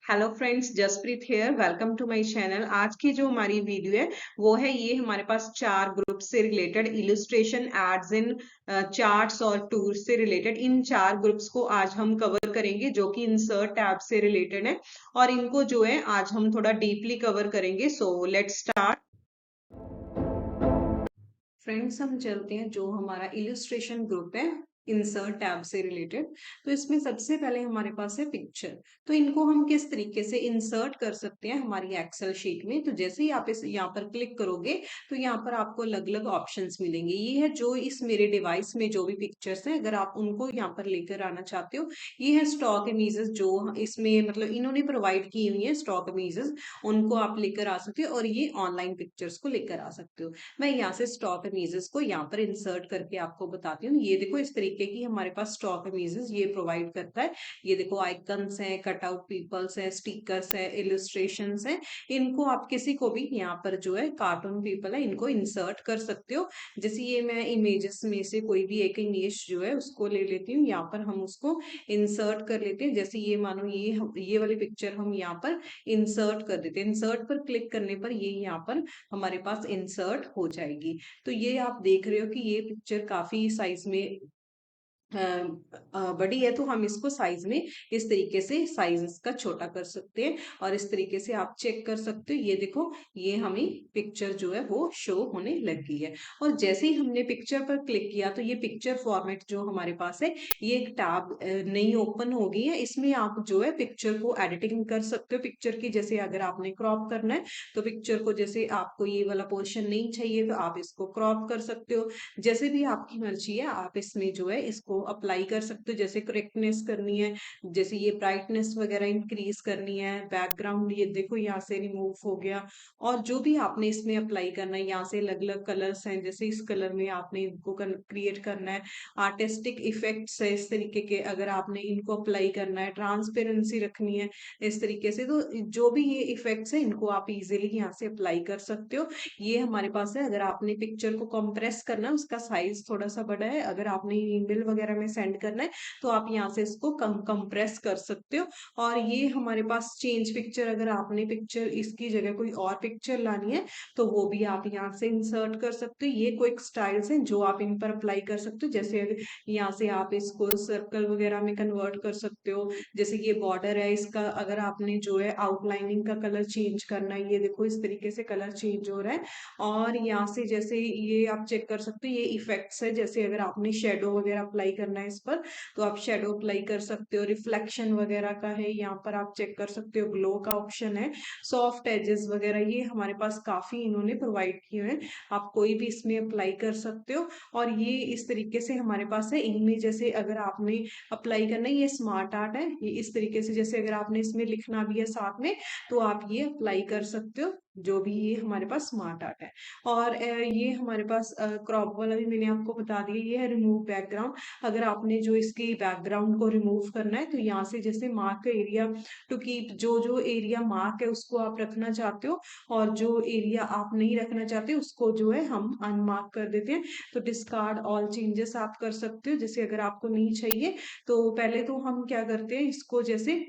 Hello friends, Jaspreet here. Welcome to my channel. आज की जो हमारी वीडियो है वो है ये हमारे पास चार ग्रुप से रिलेटेड इलस्ट्रेशन एड्स इन चार्ट्स और टूर्स से रिलेटेड इन चार ग्रुप्स को आज हम कवर करेंगे जो कि इंसर्ट टैब से रिलेटेड है और इनको जो है आज हम थोड़ा डीपली कवर करेंगे। So let's start. फ्रेंड्स, हम चलते हैं जो हमारा इलस्ट्रेशन ग्रुप है इंसर्ट टैब से रिलेटेड। तो इसमें सबसे पहले हमारे पास है पिक्चर। तो इनको हम किस तरीके से इंसर्ट कर सकते हैं हमारी एक्सेल शीट में। तो जैसे ही आप इस यहाँ पर क्लिक करोगे तो यहाँ पर आपको अलग अलग ऑप्शंस मिलेंगे। ये है जो इस मेरे डिवाइस में जो भी पिक्चर्स हैं, अगर आप उनको यहाँ पर लेकर आना चाहते हो। ये है स्टॉक इमेजेस जो इसमें मतलब इन्होंने प्रोवाइड की हुई है स्टॉक इमेजेस, उनको आप लेकर आ सकते हो और ये ऑनलाइन पिक्चर्स को लेकर आ सकते हो। मैं यहाँ से स्टॉक इमेजेस को यहाँ पर इंसर्ट करके आपको बताती हूँ। ये देखो, इस तरीके की हमारे पास स्टॉक इमेजेस ये प्रोवाइड करता है। ये देखो, आइकन्स हैं, कटआउट पीपल्स हैं, स्टिकर्स हैं, इलस्ट्रेशंस हैं। इनको आप किसी को भी यहाँ पर जो है कार्टून पीपल है इनको इंसर्ट कर सकते हो। जैसे ये मैं इमेजेस में से कोई भी एक इमेज जो है उसको ले लेती हूँ, यहाँ पर हम उसको इंसर्ट कर लेते हैं। जैसे ये मानो ये वाली पिक्चर हम यहाँ पर इंसर्ट कर देते हैं। इंसर्ट पर क्लिक करने पर ये यहाँ पर हमारे पास इंसर्ट हो जाएगी। तो ये आप देख रहे हो कि ये पिक्चर काफी साइज में बड़ी है, तो हम इसको साइज में इस तरीके से साइज इसका छोटा कर सकते हैं और इस तरीके से आप चेक कर सकते हो। ये देखो, ये हमें पिक्चर जो है वो शो होने लग गई है। और जैसे ही हमने पिक्चर पर क्लिक किया तो ये पिक्चर फॉर्मेट जो हमारे पास है ये एक टैब नई ओपन हो गई है। इसमें आप जो है पिक्चर को एडिटिंग कर सकते हो पिक्चर की। जैसे अगर आपने क्रॉप करना है तो पिक्चर को, जैसे आपको ये वाला पोर्शन नहीं चाहिए तो आप इसको क्रॉप कर सकते हो। जैसे भी आपकी मर्जी है आप इसमें जो है इसको अप्लाई कर सकते हो। जैसे करेक्टनेस करनी है, जैसे ये ब्राइटनेस वगैरह इंक्रीज करनी है, बैकग्राउंड ये देखो यहाँ से रिमूव हो गया। और जो भी आपने इसमें अप्लाई करना है, यहाँ से अलग अलग कलर्स हैं, जैसे इस कलर में आपने इनको क्रिएट करना है। आर्टिस्टिक इफेक्ट्स है इस तरीके के, अगर आपने इनको अप्लाई करना है, ट्रांसपेरेंसी रखनी है इस तरीके से, तो जो भी ये इफेक्ट्स है इनको आप इजीली यहाँ से अप्लाई कर सकते हो। ये हमारे पास है। अगर आपने पिक्चर को कंप्रेस करना है, उसका साइज थोड़ा सा बड़ा है, अगर आपने ईमेल वगैरह में सेंड करना है तो आप यहाँ से इसको कंप्रेस कर सकते हो। और ये हमारे पास चेंज पिक्चर, अगर आपने पिक्चर इसकी जगह कोई और पिक्चर लानी है तो वो भी आप यहाँ से इंसर्ट कर सकते हो। ये क्विक स्टाइल्स हैं जो आप इन पर अप्लाई कर सकते हो। जैसे यहाँ से आप इसको सर्कल वगैरह में कन्वर्ट कर सकते हो। जैसे ये बॉर्डर है इसका, अगर आपने जो है आउटलाइनिंग का कलर चेंज करना है, ये देखो इस तरीके से कलर चेंज हो रहा है। और यहाँ से जैसे ये आप चेक कर सकते हो, ये इफेक्ट्स है। जैसे अगर आपने शेडो वगैरह अप्लाई करना है इस पर तो आप शेडो अप्लाई कर सकते हो। रिफ्लेक्शन वगैरह का है, यहाँ पर आप चेक कर सकते हो। ग्लो का ऑप्शन है, सॉफ्ट एजेस वगैरह ये हमारे पास काफी इन्होंने प्रोवाइड किए हैं। आप कोई भी इसमें अप्लाई कर सकते हो। और ये इस तरीके से हमारे पास है। इनमें जैसे अगर आपने अप्लाई करना है, ये स्मार्ट आर्ट है, ये इस तरीके से जैसे अगर आपने इसमें लिखना भी है साथ में तो आप ये अप्लाई कर सकते हो। जो भी ये हमारे पास स्मार्ट आर्ट है। और ये हमारे पास क्रॉप वाला भी मैंने आपको बता दिया। ये है रिमूव बैकग्राउंड। अगर आपने जो इसकी बैकग्राउंड को रिमूव करना है तो यहाँ से जैसे मार्क एरिया टू कीप, जो जो एरिया मार्क है उसको आप रखना चाहते हो और जो एरिया आप नहीं रखना चाहते उसको जो है हम अनमार्क कर देते हैं। तो डिस्कार्ड ऑल चेंजेस आप कर सकते हो। जैसे अगर आपको नहीं चाहिए तो पहले तो हम क्या करते हैं, इसको जैसे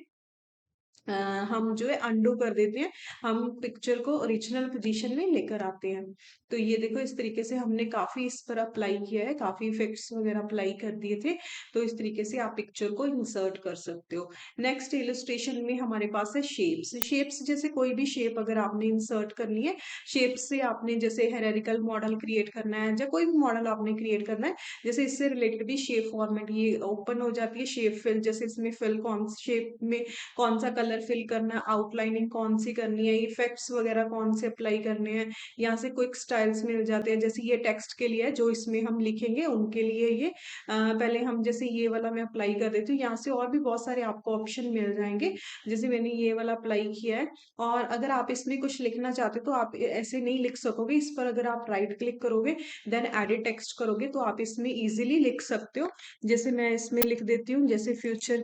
हम जो है अंडू कर देते हैं, हम पिक्चर को ओरिजिनल पोजीशन में लेकर आते हैं। तो ये देखो, इस तरीके से हमने काफी इस पर अप्लाई किया है, काफी इफेक्ट्स वगैरह अप्लाई कर दिए थे। तो इस तरीके से आप पिक्चर को इंसर्ट कर सकते हो। नेक्स्ट इलस्ट्रेशन में हमारे पास है शेप्स। शेप्स जैसे कोई भी शेप अगर आपने इंसर्ट करनी है, शेप से आपने जैसे हेरेरिकल मॉडल क्रिएट करना है या कोई भी मॉडल आपने क्रिएट करना है, जैसे इससे रिलेटेड भी शेप फॉर्मेट ये ओपन हो जाती है। शेप फिल, जैसे इसमें फिल कौन शेप में कौन सा कलर फिल करना है, आउटलाइनिंग कौन सी करनी है, इफेक्ट्स वगैरह कौन से अप्लाई करने हैं, यहाँ से क्विक स्टाइल्स मिल जाते हैं। जैसे ये टेक्स्ट के लिए है, जो इसमें हम लिखेंगे उनके लिए ये पहले हम जैसे ये वाला मैं अप्लाई कर देती हूँ। यहाँ से और भी बहुत सारे आपको ऑप्शन मिल जाएंगे। जैसे मैंने ये वाला अप्लाई किया है। और अगर आप इसमें कुछ लिखना चाहते हो तो आप ऐसे नहीं लिख सकोगे। इस पर अगर आप राइट क्लिक करोगे देन एडिट टेक्स्ट करोगे तो आप इसमें इजीली लिख सकते हो। जैसे मैं इसमें लिख देती हूँ, जैसे फ्यूचर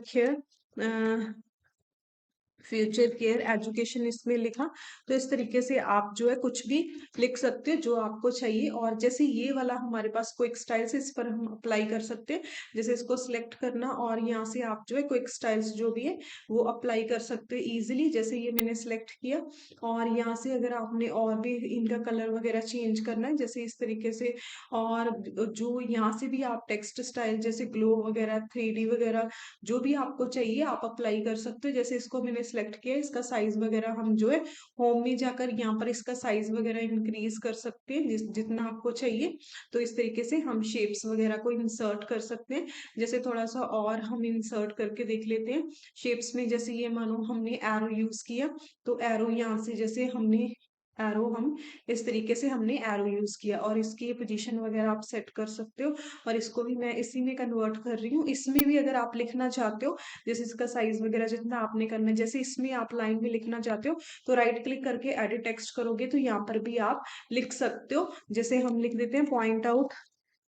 फ्यूचर केयर एजुकेशन इसमें लिखा। तो इस तरीके से आप जो है कुछ भी लिख सकते हो जो आपको चाहिए। और जैसे ये वाला हमारे पास क्विक स्टाइल्स, इस पर हम अप्लाई कर सकते हैं। जैसे इसको सिलेक्ट करना और यहाँ से आप जो है क्विक स्टाइल्स जो भी है वो अप्लाई कर सकते हो इजीली। जैसे ये मैंने सिलेक्ट किया और यहाँ से अगर आपने और भी इनका कलर वगैरह चेंज करना है जैसे इस तरीके से, और जो यहाँ से भी आप टेक्स्ट स्टाइल जैसे ग्लो वगैरह, 3D वगैरह जो भी आपको चाहिए आप अप्लाई कर सकते हो। जैसे इसको मैंने सेलेक्ट किया, इसका साइज वगैरह हम जो है होम में जाकर यहाँ पर इसका साइज वगैरह इंक्रीज कर सकते हैं जितना आपको चाहिए। तो इस तरीके से हम शेप्स वगैरह को इंसर्ट कर सकते हैं। जैसे थोड़ा सा और हम इंसर्ट करके देख लेते हैं शेप्स में। जैसे ये मानो हमने एरो यूज किया, तो एरो यहाँ से जैसे हमने एरो हम इस तरीके से हमने एरो यूज किया और इसकी पोजीशन वगैरह आप सेट कर सकते हो। और इसको भी मैं इसी में कन्वर्ट कर रही हूँ। इसमें भी अगर आप लिखना चाहते हो जैसे इसका साइज वगैरह जितना आपने करना है, जैसे इसमें आप लाइन में लिखना चाहते हो तो राइट क्लिक करके एडिट टेक्स्ट करोगे तो यहाँ पर भी आप लिख सकते हो। जैसे हम लिख देते हैं पॉइंट आउट,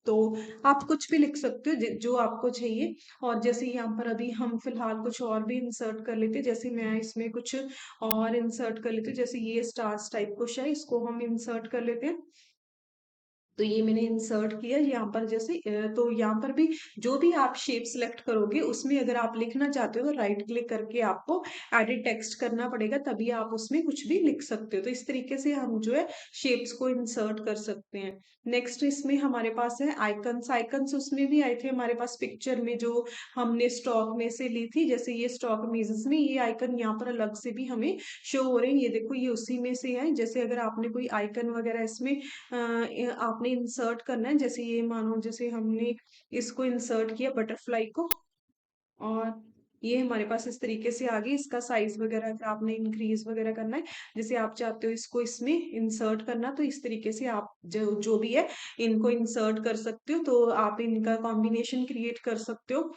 तो आप कुछ भी लिख सकते हो जो आपको चाहिए। और जैसे यहाँ पर अभी हम फिलहाल कुछ और भी इंसर्ट कर लेते हैं। जैसे मैं इसमें कुछ और इंसर्ट कर लेती हूँ, जैसे ये स्टार्स टाइप कुछ है, इसको हम इंसर्ट कर लेते हैं। तो ये मैंने इंसर्ट किया यहाँ पर। जैसे तो यहाँ पर भी जो भी आप शेप सिलेक्ट करोगे उसमें अगर आप लिखना चाहते हो तो राइट क्लिक करके आपको एडिट टेक्स्ट करना पड़ेगा, तभी आप उसमें कुछ भी लिख सकते हो। तो इस तरीके से हम जो है शेप्स को इंसर्ट कर सकते हैं। नेक्स्ट इसमें हमारे पास है आइकन्स। आइकन्स उसमें भी आए थे हमारे पास पिक्चर में जो हमने स्टॉक में से ली थी। जैसे ये स्टॉक इमेजेस में ये आइकन यहाँ पर अलग से भी हमें शो हो रहे हैं, ये देखो ये उसी में से है। जैसे अगर आपने कोई आइकन वगैरह इसमें आपने इंसर्ट करना है, जैसे ये मानो जैसे हमने इसको इंसर्ट किया बटरफ्लाई को, और ये हमारे पास इस तरीके से आ गई। इसका साइज वगैरह अगर आपने इंक्रीज वगैरह करना है, जैसे आप चाहते हो इसको इसमें इंसर्ट करना, तो इस तरीके से आप जो जो भी है इनको इंसर्ट कर सकते हो। तो आप इनका कॉम्बिनेशन क्रिएट कर सकते हो।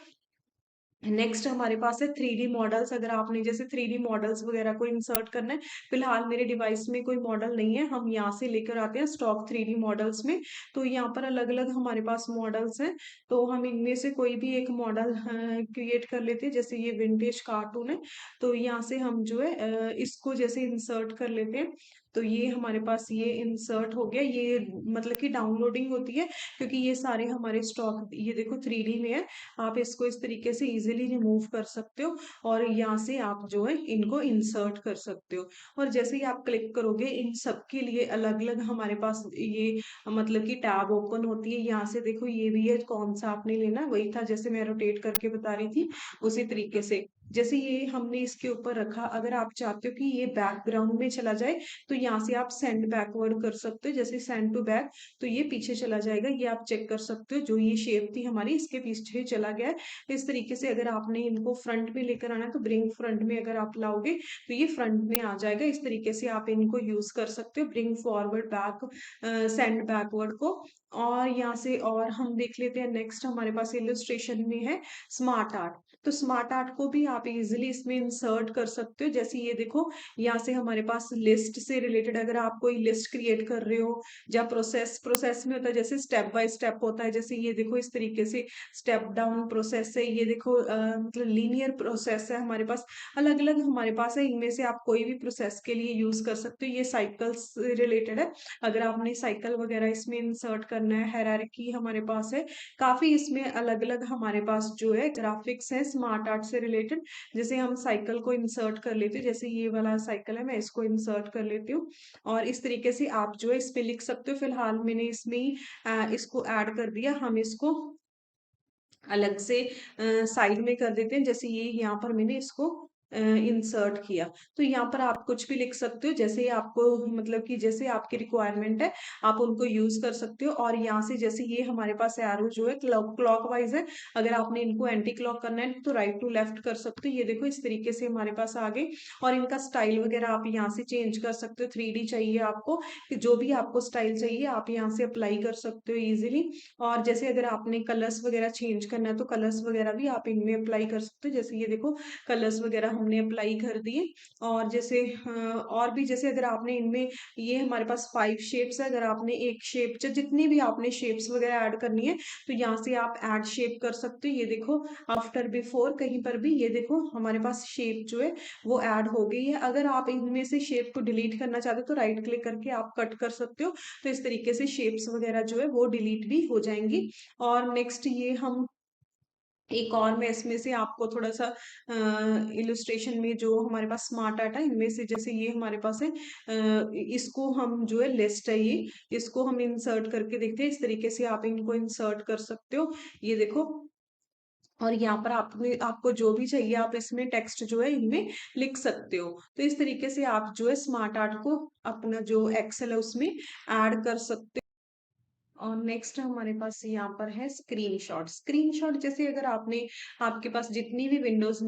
नेक्स्ट हमारे पास है 3D मॉडल्स। अगर आपने जैसे 3D मॉडल्स वगैरह को इंसर्ट करना है, फिलहाल मेरे डिवाइस में कोई मॉडल नहीं है, हम यहाँ से लेकर आते हैं स्टॉक 3D मॉडल्स में। तो यहाँ पर अलग अलग हमारे पास मॉडल्स हैं, तो हम इनमें से कोई भी एक मॉडल क्रिएट कर लेते हैं। जैसे ये विंटेज कार्टून है, तो यहाँ से हम जो है इसको जैसे इंसर्ट कर लेते हैं। तो ये हमारे पास ये इंसर्ट हो गया। ये मतलब कि डाउनलोडिंग होती है क्योंकि ये सारे हमारे स्टॉक ये देखो 3D में है। आप इसको इस तरीके से इजीली रिमूव कर सकते हो और यहाँ से आप जो है इनको इंसर्ट कर सकते हो। और जैसे ही आप क्लिक करोगे इन सब के लिए अलग अलग हमारे पास ये मतलब कि टैब ओपन होती है। यहाँ से देखो ये भी है, कौन सा आपने लेना वही था जैसे मैं रोटेट करके बता रही थी उसी तरीके से। जैसे ये हमने इसके ऊपर रखा, अगर आप चाहते हो कि ये बैकग्राउंड में चला जाए तो यहाँ से आप सेंड बैकवर्ड कर सकते हो। जैसे सेंड टू बैक, तो ये पीछे चला जाएगा। ये आप चेक कर सकते हो, जो ये शेप थी हमारी इसके पीछे चला गया है। इस तरीके से अगर आपने इनको फ्रंट में लेकर आना है तो ब्रिंग फ्रंट में अगर आप लाओगे तो ये फ्रंट में आ जाएगा। इस तरीके से आप इनको यूज कर सकते हो, bring forward back, send backward को। और यहाँ से और हम देख लेते हैं नेक्स्ट हमारे पास इलस्ट्रेशन में है स्मार्ट आर्ट। तो स्मार्ट आर्ट को भी आप इजिली इसमें इंसर्ट कर सकते हो। जैसे ये देखो यहाँ से हमारे पास लिस्ट से रिलेटेड अगर आप कोई लिस्ट क्रिएट कर रहे हो, या प्रोसेस प्रोसेस में होता है जैसे स्टेप बाय स्टेप होता है। जैसे ये देखो इस तरीके से स्टेप डाउन प्रोसेस है, ये देखो मतलब लीनियर प्रोसेस है हमारे पास, अलग अलग हमारे पास है। इनमें से आप कोई भी प्रोसेस के लिए यूज कर सकते हो। ये साइकिल से रिलेटेड है, अगर आपने साइकिल वगैरह इसमें इंसर्ट करना है। हायरार्की हमारे पास है काफी, इसमें अलग अलग हमारे पास जो है ग्राफिक्स है स्मार्ट आर्ट से रिलेटेड। जैसे हम साइकिल को इंसर्ट कर लेते हैं, जैसे ये वाला साइकिल है मैं इसको इंसर्ट कर लेती हूँ और इस तरीके से आप जो है इस पे लिख सकते हो। फिलहाल मैंने इसमें ही इसको ऐड कर दिया। हम इसको अलग से साइड में कर देते हैं। जैसे ये यहाँ पर मैंने इसको इंसर्ट किया, तो यहाँ पर आप कुछ भी लिख सकते हो जैसे आपको मतलब कि जैसे आपकी रिक्वायरमेंट है आप उनको यूज कर सकते हो। और यहाँ से जैसे ये हमारे पास एरो जो है क्लॉक वाइज है, अगर आपने इनको एंटी क्लॉक करना है तो राइट टू लेफ्ट कर सकते हो। ये देखो इस तरीके से हमारे पास आ गए। और इनका स्टाइल वगैरह आप यहाँ से चेंज कर सकते हो। 3D चाहिए आपको कि जो भी आपको स्टाइल चाहिए आप यहाँ से अप्लाई कर सकते हो इजिली। और जैसे अगर आपने कलर्स वगैरह चेंज करना है तो कलर्स वगैरह भी आप इनमें अप्लाई कर सकते हो। जैसे ये देखो कलर्स वगैरह हमने अप्लाई कर दिए। और जैसे और भी जैसे अगर आपने इनमें ये हमारे पास 5 शेप्स है, अगर आपने एक शेप जितनी भी आपने शेप्स वगैरह ऐड करनी है तो यहाँ से आप ऐड शेप कर सकते हो। ये देखो आफ्टर बिफोर कहीं पर भी ये देखो हमारे पास शेप जो है वो ऐड हो गई है। अगर आप इनमें से शेप को डिलीट करना चाहते हो तो राइट क्लिक करके आप कट कर सकते हो। तो इस तरीके से शेप्स वगैरह जो है वो डिलीट भी हो जाएंगी। और नेक्स्ट ये हम एक और मैं इसमें से आपको थोड़ा सा इलस्ट्रेशन में जो हमारे पास स्मार्ट आर्ट है इनमें से जैसे ये हमारे पास है, इसको हम जो है लिस्ट है ये, इसको हम इंसर्ट करके देखते हैं। इस तरीके से आप इनको इंसर्ट कर सकते हो। ये देखो और यहाँ पर आपने आपको जो भी चाहिए आप इसमें टेक्स्ट जो है इनमें लिख सकते हो। तो इस तरीके से आप जो है स्मार्ट आर्ट को अपना जो एक्सेल है उसमें ऐड कर सकते हो। और नेक्स्ट हमारे पास यहाँ पर है स्क्रीनशॉट। स्क्रीनशॉट जैसे अगर आपने आपके पास जितनी भी विंडोज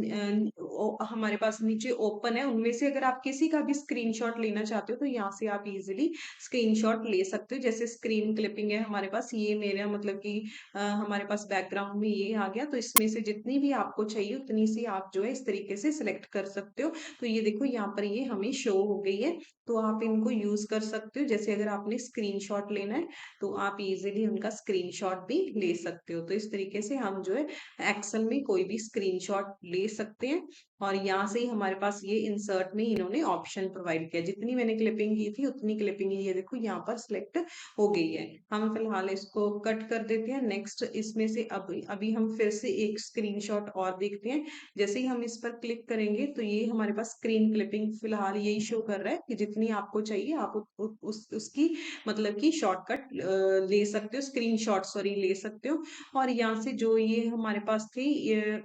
हमारे पास नीचे ओपन है उनमें से अगर आप किसी का भी स्क्रीनशॉट लेना चाहते हो तो यहाँ से आप इजीली स्क्रीनशॉट ले सकते हो। जैसे स्क्रीन क्लिपिंग है हमारे पास, ये मेरा मतलब कि हमारे पास बैकग्राउंड में ये आ गया। तो इसमें से जितनी भी आपको चाहिए उतनी सी आप जो है इस तरीके से सिलेक्ट कर सकते हो। तो ये देखो यहाँ पर ये हमें शो हो गई है। तो आप इनको यूज कर सकते हो। जैसे अगर आपने स्क्रीनशॉट लेना है तो आप इजीली उनका स्क्रीनशॉट भी ले सकते हो। तो इस तरीके से हम जो है एक्सेल में कोई भी स्क्रीनशॉट ले सकते हैं। और यहाँ से ही हमारे पास ये इंसर्ट में इन्होंने ऑप्शन प्रोवाइड किया, जितनी मैंने क्लिपिंग की थी उतनी क्लिपिंग ये देखो यहाँ पर सिलेक्ट हो गई है। हम फिलहाल इसको कट कर देते हैं। नेक्स्ट इसमें से अभी हम फिर से एक स्क्रीनशॉट और देखते हैं। जैसे ही हम इस पर क्लिक करेंगे तो ये हमारे पास स्क्रीन क्लिपिंग फिलहाल यही शो कर रहा है कि जितनी आपको चाहिए आप उसकी मतलब कि शॉर्टकट ले सकते हो, स्क्रीनशॉट सॉरी ले सकते हो। और यहाँ से जो ये हमारे पास थी ये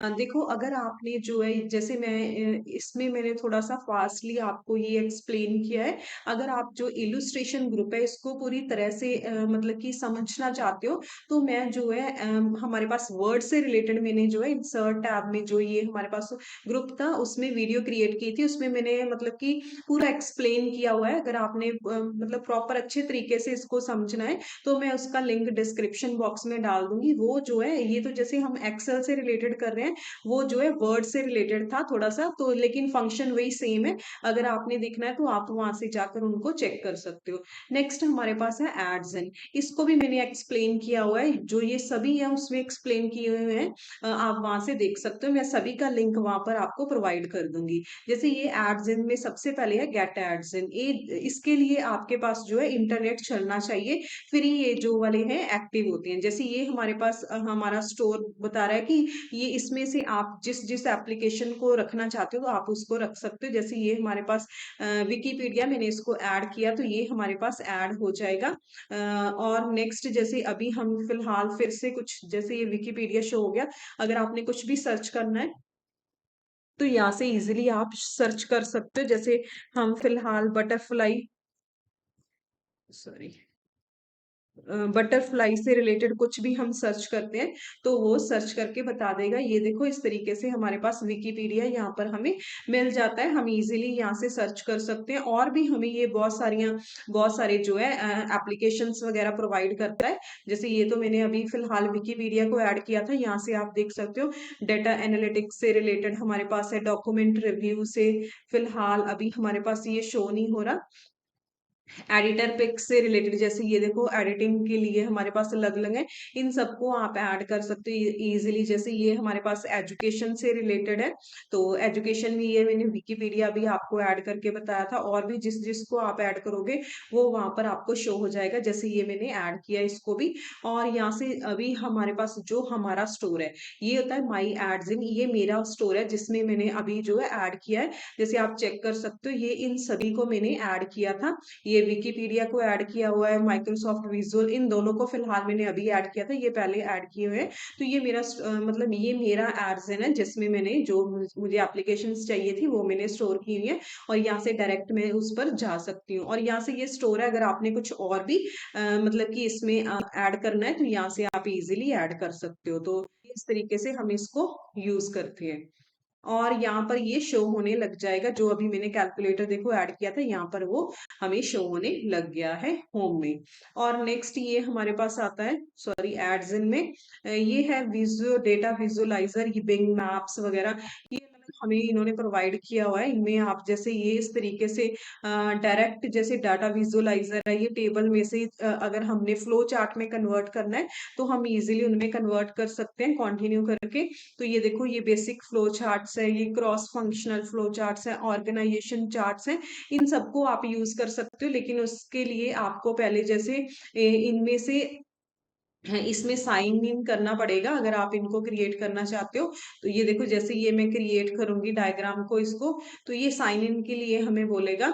देखो अगर आपने जो है जैसे मैं इसमें मैंने थोड़ा सा फास्टली आपको ये एक्सप्लेन किया है। अगर आप जो इलुस्ट्रेशन ग्रुप है इसको पूरी तरह से मतलब कि समझना चाहते हो तो मैं जो है हमारे पास वर्ड से रिलेटेड मैंने जो है इंसर्ट टैब में जो ये हमारे पास ग्रुप था उसमें वीडियो क्रिएट की थी। उसमें मैंने मतलब कि पूरा एक्सप्लेन किया हुआ है। अगर आपने मतलब प्रॉपर अच्छे तरीके से इसको समझना है तो मैं उसका लिंक डिस्क्रिप्शन बॉक्स में डाल दूंगी। वो जो है ये तो जैसे हम एक्सेल से रिलेटेड कर रहे हैं, वो जो है वर्ड से रिलेटेड था थोड़ा सा तो, लेकिन फंक्शन वही सेम है। अगर आपने देखना है तो आप वहां से जाकर उनको चेक कर सकते हो। नेक्स्ट हमारे पास है एड्स इन। इसको भी मैंने एक्सप्लेन किया हुआ है, जो ये सभी है उसमें एक्सप्लेन किए हुए हैं। आप वहां से देख सकते हो। मैं सभी का लिंक वहां पर आपको प्रोवाइड कर दूंगी। जैसे ये एड्स इन में सबसे पहले है गेट एड्स इन। ये इसके लिए आपके पास जो है इंटरनेट चलना चाहिए, फिर ये जो वाले हैं एक्टिव होते हैं। जैसे ये हमारे पास हमारा स्टोर बता रहा है कि ये इसमें से आप जिस जिस एप्लीकेशन को रखना चाहते हो तो आप उसको रख सकते हो। जैसे ये हमारे पास विकीपीडिया, मैंने इसको ऐड किया तो ये हमारे पास ऐड हो जाएगा। और नेक्स्ट जैसे अभी हम फिलहाल फिर से कुछ जैसे ये विकीपीडिया शो हो गया। अगर आपने कुछ भी सर्च करना है तो यहाँ से इजीली आप सर्च कर सकते हो। जैसे हम फिलहाल बटरफ्लाई सॉरी बटरफ्लाई से रिलेटेड कुछ भी हम सर्च करते हैं तो वो सर्च करके बता देगा। ये देखो इस तरीके से हमारे पास विकीपीडिया यहाँ पर हमें मिल जाता है। हम इजीली यहाँ से सर्च कर सकते हैं। और भी हमें ये बहुत सारे जो है एप्लीकेशंस वगैरह प्रोवाइड करता है। जैसे ये तो मैंने अभी फिलहाल विकीपीडिया को ऐड किया था। यहाँ से आप देख सकते हो डेटा एनालिटिक्स से रिलेटेड हमारे पास है, डॉक्यूमेंट रिव्यू से फिलहाल अभी हमारे पास ये शो नहीं हो रहा। एडिटर पिक्स से रिलेटेड जैसे ये देखो एडिटिंग के लिए हमारे पास अलग अलग है, इन सबको आप ऐड कर सकते हो इजीली। जैसे ये हमारे पास एजुकेशन से रिलेटेड है तो एजुकेशन में ये मैंने विकिपीडिया भी आपको ऐड करके बताया था। और भी जिस जिसको आप ऐड करोगे वो वहां पर आपको शो हो जाएगा। जैसे ये मैंने ऐड किया इसको भी। और यहाँ से अभी हमारे पास जो हमारा स्टोर है ये होता है माई एड्स इन। ये मेरा स्टोर है जिसमें मैंने अभी जो है ऐड किया है। जैसे आप चेक कर सकते हो ये इन सभी को मैंने ऐड किया था। ये विकिपीडिया को ऐड किया हुआ है, माइक्रोसॉफ्ट विजुअल इन दोनों को फिलहाल मैंने अभी ऐड किया था, ये पहले ऐड किए हुए हैं। तो ये मेरा मतलब ये मेरा एड्सन है जिसमें मैंने जो मुझे एप्लीकेशंस चाहिए थी वो मैंने स्टोर की हुई है। और यहाँ से डायरेक्ट मैं उस पर जा सकती हूँ। और यहाँ से ये स्टोर है, अगर आपने कुछ और भी मतलब कि इसमें ऐड करना है तो यहाँ से आप इजिली ऐड कर सकते हो। तो इस तरीके से हम इसको यूज करते हैं। और यहाँ पर ये शो होने लग जाएगा, जो अभी मैंने कैलकुलेटर देखो ऐड किया था यहाँ पर वो हमें शो होने लग गया है होम में। और नेक्स्ट ये हमारे पास आता है, सॉरी एड्स इन में ये है विजुअल डेटा विजुअलाइजर, ये बिंग मैप्स वगैरह, ये मतलब हमें इन्होंने प्रोवाइड किया हुआ है। इनमें आप जैसे ये इस तरीके से डायरेक्ट जैसे डाटा विजुअलाइजर है, ये टेबल में से अगर हमने फ्लो चार्ट में कन्वर्ट करना है तो हम इजीली उनमें कन्वर्ट कर सकते हैं कंटिन्यू करके। तो ये देखो ये बेसिक फ्लो चार्ट्स है, ये क्रॉस फंक्शनल फ्लो चार्ट्स है, ऑर्गेनाइजेशन चार्ट्स हैं, इन सबको आप यूज कर सकते हो। लेकिन उसके लिए आपको पहले जैसे इनमें से इसमें साइन इन करना पड़ेगा अगर आप इनको क्रिएट करना चाहते हो। तो ये देखो जैसे ये मैं क्रिएट करूंगी डायग्राम को इसको, तो ये साइन इन के लिए हमें बोलेगा।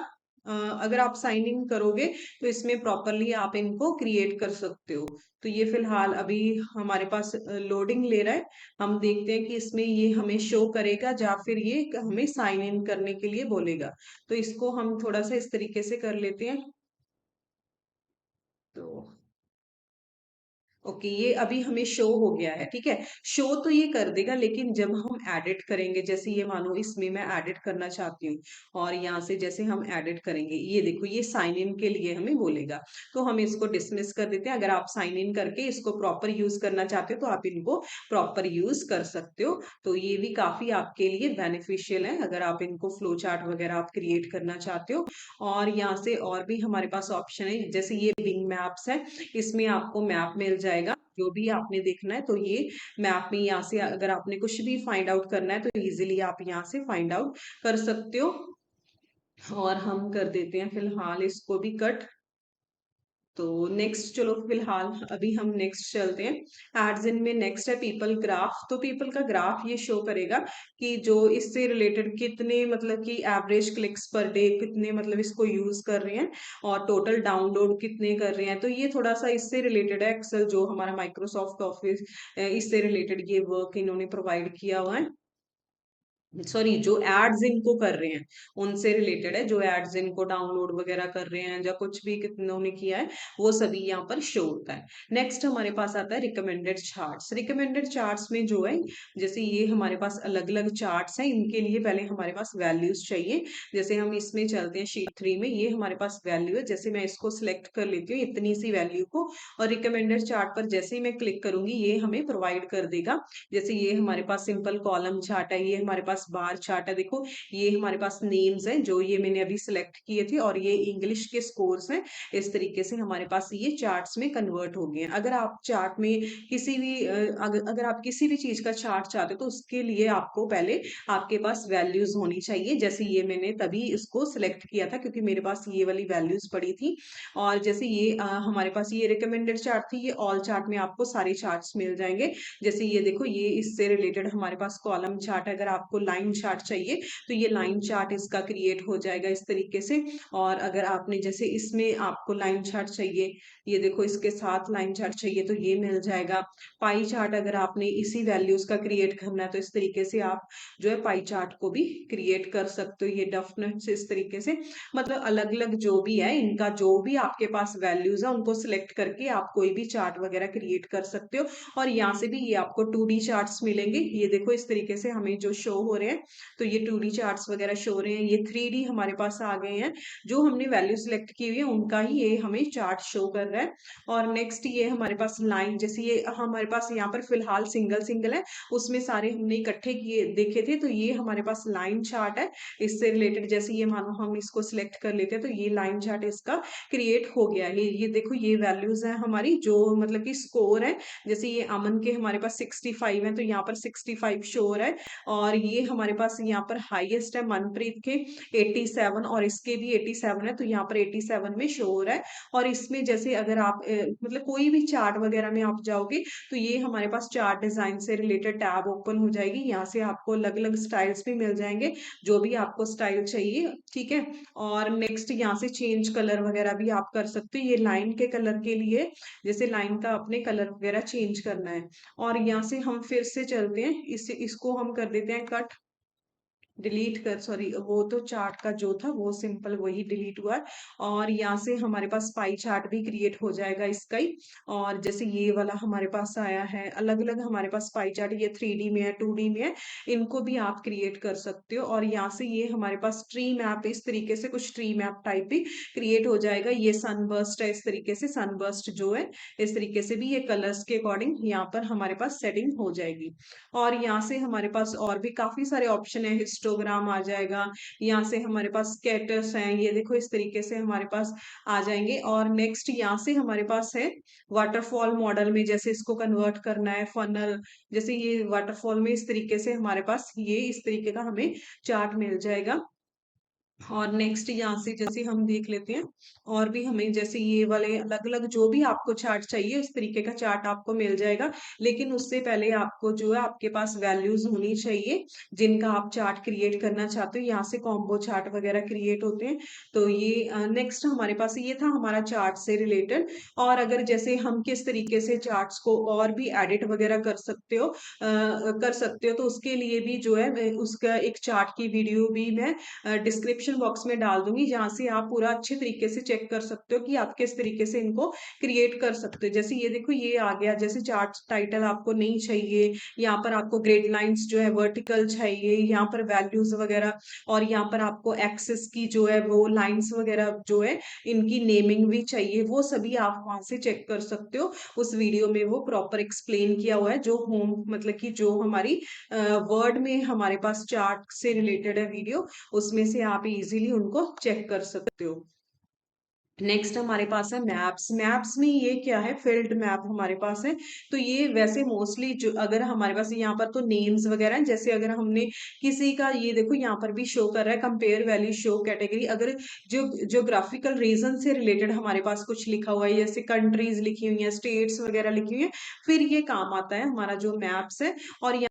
अगर आप साइन इन करोगे तो इसमें प्रॉपरली आप इनको क्रिएट कर सकते हो। तो ये फिलहाल अभी हमारे पास लोडिंग ले रहा है, हम देखते हैं कि इसमें ये हमें शो करेगा या फिर ये हमें साइन इन करने के लिए बोलेगा। तो इसको हम थोड़ा सा इस तरीके से कर लेते हैं। तो ओके, ये अभी हमें शो हो गया है, ठीक है। शो तो ये कर देगा, लेकिन जब हम एडिट करेंगे, जैसे ये मानो इसमें मैं एडिट करना चाहती हूँ और यहाँ से जैसे हम एडिट करेंगे, ये देखो ये साइन इन के लिए हमें बोलेगा। तो हम इसको डिसमिस कर देते हैं। अगर आप साइन इन करके इसको प्रॉपर यूज करना चाहते हो तो आप इनको प्रॉपर यूज कर सकते हो। तो ये भी काफी आपके लिए बेनिफिशियल है अगर आप इनको फ्लो चार्ट वगैरह आप क्रिएट करना चाहते हो। और यहाँ से और भी हमारे पास ऑप्शन है, जैसे ये बिंग मैप्स है, इसमें आपको मैप मिल जाएगा जो भी आपने देखना है। तो ये मैप में यहाँ से अगर आपने कुछ भी फाइंड आउट करना है तो इजीली आप यहाँ से फाइंड आउट कर सकते हो। और हम कर देते हैं फिलहाल इसको भी कट। तो नेक्स्ट चलो फिलहाल अभी हम नेक्स्ट चलते हैं। एड्स इन में नेक्स्ट है पीपल ग्राफ। तो पीपल का ग्राफ ये शो करेगा कि जो इससे रिलेटेड कितने मतलब कि एवरेज क्लिक्स पर डे कितने मतलब इसको यूज कर रहे हैं और टोटल डाउनलोड कितने कर रहे हैं। तो ये थोड़ा सा इससे रिलेटेड है, एक्सेल जो हमारा माइक्रोसॉफ्ट ऑफिस इससे रिलेटेड ये वर्क इन्होंने प्रोवाइड किया हुआ है। सॉरी, जो एड्स इनको कर रहे हैं उनसे रिलेटेड है, जो एड्स इनको डाउनलोड वगैरह कर रहे हैं या कुछ भी कितनों ने किया है वो सभी यहाँ पर शो होता है। नेक्स्ट हमारे पास आता है रिकमेंडेड चार्ट्स। रिकमेंडेड चार्ट्स में जो है, जैसे ये हमारे पास अलग अलग चार्ट्स हैं, इनके लिए पहले हमारे पास वैल्यूज चाहिए। जैसे हम इसमें चलते हैं शीट 3 में, ये हमारे पास वैल्यू है, जैसे मैं इसको सिलेक्ट कर लेती हूँ इतनी सी वैल्यू को, और रिकमेंडेड चार्ट पर जैसे ही मैं क्लिक करूंगी ये हमें प्रोवाइड कर देगा। जैसे ये हमारे पास सिंपल कॉलम चार्ट है, ये हमारे पास बार चार्ट है, देखो ये हमारे पास नेम्स हैं जो ये मैंने अभी सिलेक्ट किए थे, और ये इंग्लिश के स्कोर्स हैं। इस तरीके से हमारे पास ये चार्ट्स में कन्वर्ट हो गए हैं। अगर आप चार्ट में किसी भी अगर आप किसी भी चीज का चार्ट चाहते हो तो उसके लिए आपको पहले आपके पास वैल्यूज होनी चाहिए। जैसे ये मैंने तभी इसको सिलेक्ट किया था क्योंकि मेरे पास ये वाली वैल्यूज पड़ी थी। और जैसे ये हमारे पास ये रिकमेंडेड चार्ट थी, ये ऑल चार्ट में आपको सारे चार्ट्स मिल जाएंगे। जैसे ये देखो ये इससे रिलेटेड हमारे पास कॉलम चार्ट है। अगर आपको लाइन चार्ट चाहिए तो ये लाइन चार्ट इसका क्रिएट हो जाएगा इस तरीके से। और अगर आपने जैसे इसमें आपको लाइन चार्ट चाहिए, ये देखो इसके साथ लाइन चार्ट चाहिए तो ये मिल जाएगा। पाई चार्ट अगर आपने इसी वैल्यूज का क्रिएट करना है तो इस तरीके से आप जो है पाई चार्ट को भी क्रिएट कर सकते हो। ये डेफिनेट से इस तरीके से मतलब अलग अलग जो भी है इनका जो भी आपके पास वैल्यूज है उनको सिलेक्ट करके आप कोई भी चार्ट वगैरह क्रिएट कर सकते हो। और यहाँ से भी ये आपको 2D चार्ट्स मिलेंगे, ये देखो इस तरीके से हमें जो शो हो रहे हैं। तो ये 2D चार्ट्स वगैरह शो हो रहे हैं, ये 3D हमारे पास आ गए हैं। जो हमने वैल्यू सिलेक्ट की हुई है उनका ही ये हमें चार्ट शो कर रहा है। और नेक्स्ट ये हमारे पास लाइन, जैसे ये हमारे पास यहाँ पर फिलहाल सिंगल सिंगल है, उसमें सारे हमने इकट्ठे किए देखे थे, तो ये हमारे पास लाइन चार्ट है इससे रिलेटेड। जैसे ये मानो हम इसको सिलेक्ट कर लेते हैं तो ये लाइन चार्ट इसका क्रिएट हो गया है। ये देखो ये वैल्यूज है हमारी जो मतलब कि स्कोर है। जैसे ये अमन के हमारे पास 65 है तो यहाँ पर 65 शो हो रहा है। और ये हमारे पास यहाँ पर हाईएस्ट है मनप्रीत के 87, और इसके भी 87 है तो यहाँ पर 87 में शो हो रहा है। और इसमें जैसे अगर आप मतलब कोई भी चार्ट वगैरह में आप जाओगे तो ये हमारे पास चार्ट डिजाइन से रिलेटेड टैब ओपन हो जाएगी। यहाँ से आपको अलग अलग स्टाइल्स भी मिल जाएंगे, जो भी आपको स्टाइल चाहिए, ठीक है। और नेक्स्ट यहाँ से चेंज कलर वगैरह भी आप कर सकते हो। ये लाइन के कलर के लिए जैसे लाइन का अपने कलर वगैरह चेंज करना है। और यहाँ से हम फिर से चलते हैं, इसको हम कर देते हैं कट। डिलीट कर, सॉरी वो तो चार्ट का जो था वो सिंपल वही डिलीट हुआ है। और यहाँ से हमारे पास पाई चार्ट भी क्रिएट हो जाएगा इसका ही। और जैसे ये वाला हमारे पास आया है, अलग अलग हमारे पास पाई चार्ट, ये 3D में है, 2D में है, इनको भी आप क्रिएट कर सकते हो। और यहाँ से ये हमारे पास ट्री मैप, इस तरीके से कुछ ट्री मैप टाइप भी क्रिएट हो जाएगा। ये सनबर्स्ट है, इस तरीके से सनबर्स्ट जो है इस तरीके से भी ये कलर्स के अकॉर्डिंग यहाँ पर हमारे पास सेटिंग हो जाएगी। और यहाँ से हमारे पास और भी काफी सारे ऑप्शन है, हिस्टोग्राम आ जाएगा। यहाँ से हमारे पास स्केटर्स हैं, ये देखो इस तरीके से हमारे पास आ जाएंगे। और नेक्स्ट यहाँ से हमारे पास है वाटरफॉल मॉडल में, जैसे इसको कन्वर्ट करना है फनल, जैसे ये वाटरफॉल में इस तरीके से हमारे पास ये इस तरीके का हमें चार्ट मिल जाएगा। और नेक्स्ट यहाँ से जैसे हम देख लेते हैं, और भी हमें जैसे ये वाले अलग अलग जो भी आपको चार्ट चाहिए इस तरीके का चार्ट आपको मिल जाएगा। लेकिन उससे पहले आपको जो है आपके पास वैल्यूज होनी चाहिए जिनका आप चार्ट क्रिएट करना चाहते हो। यहाँ से कॉम्बो चार्ट वगैरह क्रिएट होते हैं। तो ये नेक्स्ट हमारे पास ये था हमारा चार्ट से रिलेटेड। और अगर जैसे हम किस तरीके से चार्ट्स को और भी एडिट वगैरह कर सकते हो, तो उसके लिए भी जो है उसका एक चार्ट की वीडियो भी मैं डिस्क्रिप्शन बॉक्स में डाल दूंगी, जहां से आप पूरा अच्छे तरीके से चेक कर सकते हो कि आप किस तरीके से इनको क्रिएट कर सकते हो। जैसे ये देखो ये आ गया, जैसे चार्ट टाइटल आपको नहीं चाहिए, यहाँ पर आपको ग्रेड लाइंस जो है वर्टिकल चाहिए, यहाँ पर वैल्यूज वगैरह, और यहाँ पर आपको एक्सेस की जो है वो लाइंस वगैरह जो है इनकी नेमिंग भी चाहिए, वो सभी आप वहां से चेक कर सकते हो। उस वीडियो में वो प्रॉपर एक्सप्लेन किया हुआ है, जो होम मतलब कि जो हमारी वर्ड में हमारे पास चार्ट से रिलेटेड है वीडियो, उसमें से आप इजीली उनको चेक कर सकते हो। नेक्स्ट हमारे पास है मैप्स। मैप्स में ये क्या है, फील्ड मैप हमारे पास है। तो ये वैसे मोस्टली जो अगर हमारे पास यहाँ पर तो नेम्स वगैरह हैं, जैसे अगर हमने किसी का, ये देखो यहाँ पर भी शो कर रहा है कंपेयर वैल्यू शो कैटेगरी, अगर जो ज्योग्राफिकल रीजन से रिलेटेड हमारे पास कुछ लिखा हुआ है, जैसे कंट्रीज लिखी हुई है, स्टेट्स वगैरह लिखी हुई है, फिर ये काम आता है हमारा जो मैप्स है। और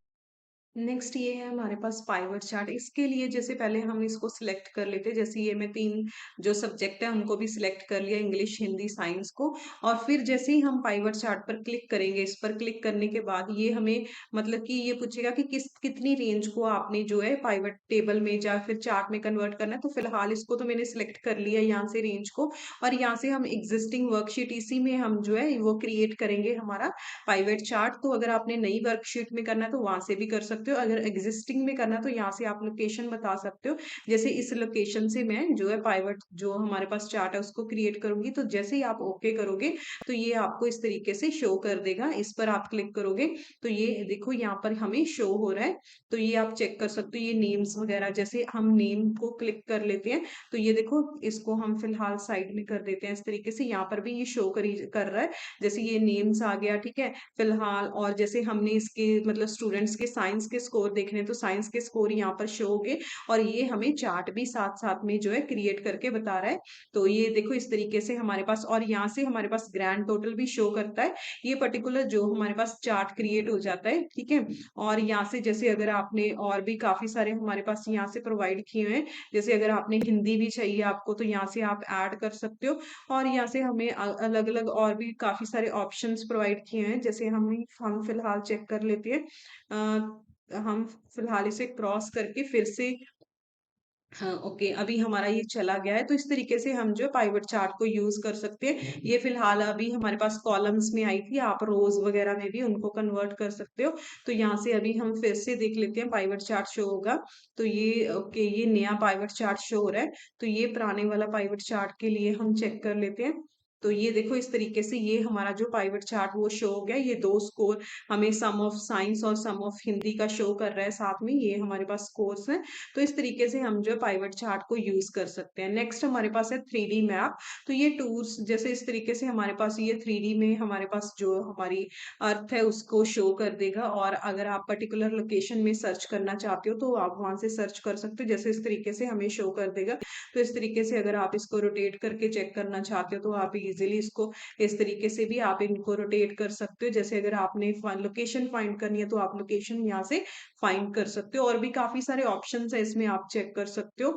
नेक्स्ट ये है हमारे पास पाइवट चार्ट। इसके लिए जैसे पहले हम इसको सिलेक्ट कर लेते हैं, जैसे ये मैं 3 जो सब्जेक्ट है उनको भी सिलेक्ट कर लिया, इंग्लिश हिंदी साइंस को। और फिर जैसे ही हम पाइवट चार्ट पर क्लिक करेंगे, इस पर क्लिक करने के बाद ये हमें मतलब कि ये पूछेगा कि कितनी रेंज को आपने जो है पाइवट टेबल में या फिर चार्ट में कन्वर्ट करना है। तो फिलहाल इसको तो मैंने सिलेक्ट कर लिया यहाँ से रेंज को। और यहाँ से हम एग्जिस्टिंग वर्कशीट, इसी में हम जो है वो क्रिएट करेंगे हमारा पाइवेट चार्ट। तो अगर आपने नई वर्कशीट में करना है तो वहां से भी कर सकते हो, अगर एग्जिस्टिंग में करना है तो यहाँ से आप लोकेशन बता सकते हो। जैसे इस लोकेशन से मैं जो है पाइवेट जो हमारे पास चार्ट है उसको क्रिएट करूंगी। तो जैसे ही आप ओके करोगे तो ये आपको इस तरीके से शो कर देगा। इस पर आप क्लिक करोगे तो ये देखो यहाँ पर हमें शो हो रहा है। तो ये आप चेक कर सकते हो, ये नेम्स वगैरह, जैसे हम नेम को क्लिक कर लेते हैं तो ये देखो इसको हम फिलहाल साइड में कर देते हैं इस तरीके से। यहाँ पर भी ये शो कर रहा है, जैसे ये नेम्स आ गया, ठीक है फिलहाल। और जैसे हमने इसके मतलब स्टूडेंट्स के साइंस के स्कोर देखने, तो साइंस के स्कोर यहाँ पर शो हो गए। और ये हमें चार्ट भी साथ साथ में जो है क्रिएट करके बता रहा है। तो ये देखो इस तरीके से हमारे पास, और यहाँ से हमारे पास ग्रैंड टोटल भी शो करता है, ये पर्टिकुलर जो हमारे पास चार्ट क्रिएट हो जाता है, ठीक है। और यहाँ से जैसे अगर आपने और भी काफी सारे हमारे पास यहाँ से प्रोवाइड किए हुए हैं, जैसे अगर आपने हिंदी भी चाहिए आपको तो यहाँ से आप ऐड कर सकते हो। और यहाँ से हमें अलग अलग और भी काफी सारे ऑप्शंस प्रोवाइड किए हैं, जैसे हम फिलहाल चेक कर लेते हैं। हम फिलहाल इसे क्रॉस करके फिर से, हाँ ओके, अभी हमारा ये चला गया है। तो इस तरीके से हम जो पाइवट चार्ट को यूज कर सकते हैं। ये फिलहाल अभी हमारे पास कॉलम्स में आई थी, आप रोज वगैरह में भी उनको कन्वर्ट कर सकते हो। तो यहाँ से अभी हम फिर से देख लेते हैं, पाइवट चार्ट शो होगा। तो ये ओके, ये नया पाइवट चार्ट शो हो रहा है। तो ये पुराने वाला पाइवट चार्ट के लिए हम चेक कर लेते हैं। तो ये देखो इस तरीके से ये हमारा जो पाइवट चार्ट वो शो हो गया। ये 2 स्कोर हमें सम ऑफ साइंस और सम ऑफ हिंदी का शो कर रहा है साथ में, ये हमारे पास स्कोर्स हैं। तो इस तरीके से हम जो है पाइवट चार्ट को यूज कर सकते हैं। नेक्स्ट हमारे पास है 3D मैप। तो ये टूर्स जैसे इस तरीके से हमारे पास ये 3D में हमारे पास जो हमारी अर्थ है उसको शो कर देगा। और अगर आप पर्टिकुलर लोकेशन में सर्च करना चाहते हो तो आप वहां से सर्च कर सकते हो, जैसे इस तरीके से हमें शो कर देगा। तो इस तरीके से अगर आप इसको रोटेट करके चेक करना चाहते हो तो आप इजीली इसको इस तरीके से भी आप इनको रोटेट कर सकते हो। जैसे अगर आपने लोकेशन फाइंड करनी है तो आप लोकेशन यहाँ से फाइंड कर सकते हो। और भी काफी सारे ऑप्शंस है इसमें, आप चेक कर सकते हो।